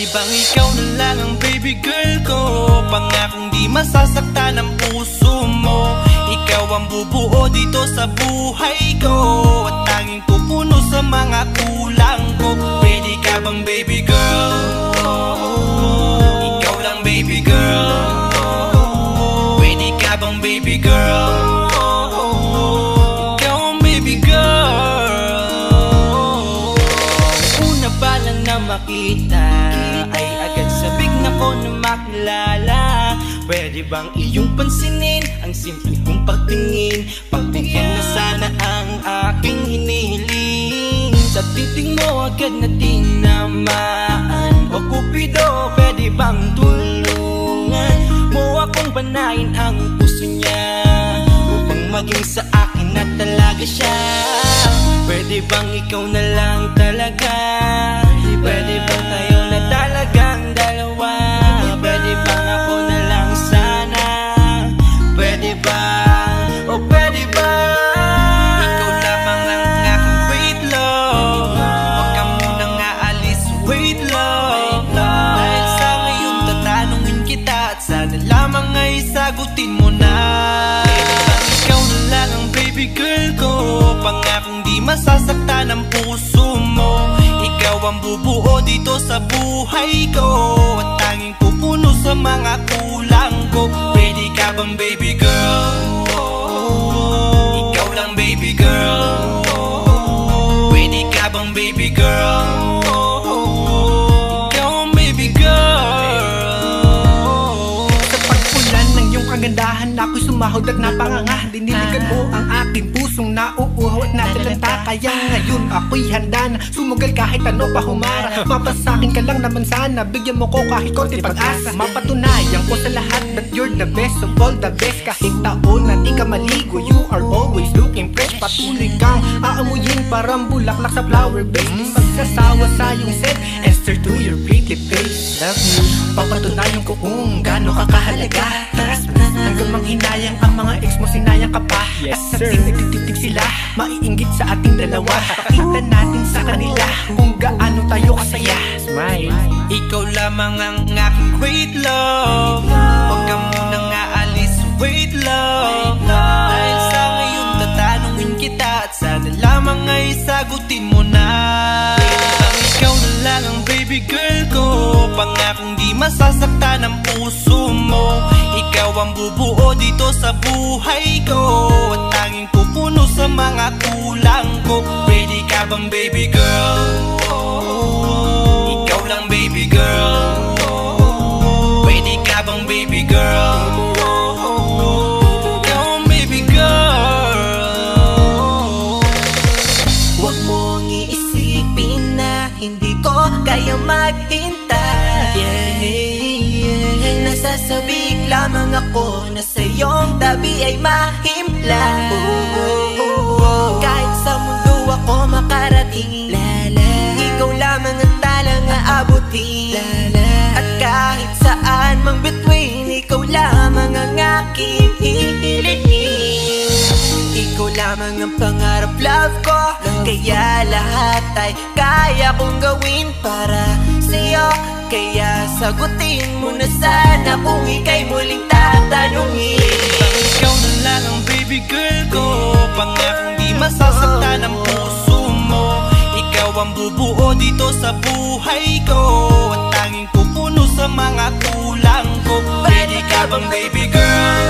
bang ikaw na lang ang baby girl ko? Pangakong di masasaktan ang puso mo. Ikaw ang bubuo dito sa buhay ko, at tanging pupuno sa mga kulang ko. Pwede ka bang baby girl? Ikaw lang baby girl. Pwede ka bang baby girl? Ikaw ang baby girl. Una pa lang na makita ay agad sabik na ko na makilala. Pwede bang iyong pansinin ang simple kong pagtingin? Pagbigyan na sana ang aking hinihiling. Sa titig mo agad na tinamaan. O Cupido, pwede bang tulungan mo akong panayin ang puso niya, upang maging sa akin na talaga siya? Pwede bang ikaw na lang talaga? Pwede bang tayo na talagang dalawa? Pwede bang ako na lang sana? Pwede ba? O pwede ba? Ikaw lamang ang aking wait love. Huwag ka munang aalis, wait love. Dahil sa ngayon tatanungin kita, at sana lamang ay sagutin mo na. Pwede bang ikaw na lang ang baby girl ko? Pangakong di masasaktan ang puso mo. Ikaw ang bubuo dito sa buhay ko, at tanging pupuno sa mga kulang ko. Pwede ka bang baby girl? Ikaw lang baby girl. Pwede ka bang baby girl? Ikaw ang baby girl. Sa pagpulan ng iyong kagandahan, ako'y sumahod at napanganga. Diniligan mo ang aking pusong nauuhaw at natalanta. Kaya ngayon ako'y handa na sumugal kahit ano pa humara. Mapasakin ka lang naman sana, bigyan mo ko kahit konti pag-asa. Mapatunayan ko sa lahat that you're the best of all the best. Kahit taon na di ka maligo, you are always looking fresh. Patuloy kang aamuyin parang bulaklak sa flower base. Di magsasawa sa iyong scent and stare to your pretty face. Love you, papatunayan ko kung gaano ka kahalaga. Hanggang manghinayang ang mga ex mo, sinayang ka pa. Yes, at sir. nagtitig sila, maiinggit sa ating dalawa. Pakita natin sa kanila kung gaano tayo kasaya. Smile. Ikaw lamang ang aking great love. Huwag ka munang aalis, wait love. Dahil sa ngayon tatanungin kita, at sana lamang ay sagutin mo na. Pwede bang ikaw na lang ang baby girl ko? Pangakong di masasaktan ang puso mo. Ikaw ang bubuo dito sa buhay ko, at tanging pupuno sa mga kulang ko. Pwede ka bang baby girl? Ikaw lang baby girl. Pwede ka bang baby girl? Ikaw ang baby girl. Huwag mong iisipin na hindi ko kaya maghintay. Nasasabik lamang ako na sa iyong tabi ay mahimpla. Kahit sa mundo ako makarating, ikaw lamang ang talang aabutin. At kahit saan mang between, ikaw lamang ang aking hihilingin. Ikaw lamang ang pangarap, love ko. Kaya lahat ay kaya kong gawin para sa'yo. Kaya sagutin mo na sana kung ika'y muling tatanungin. Ikaw na lang ang baby girl ko. Pangakong di masasaktan ang puso mo. Ikaw ang bubuo dito sa buhay ko, at tanging pupuno sa mga kulang ko. Pwede ka bang baby girl?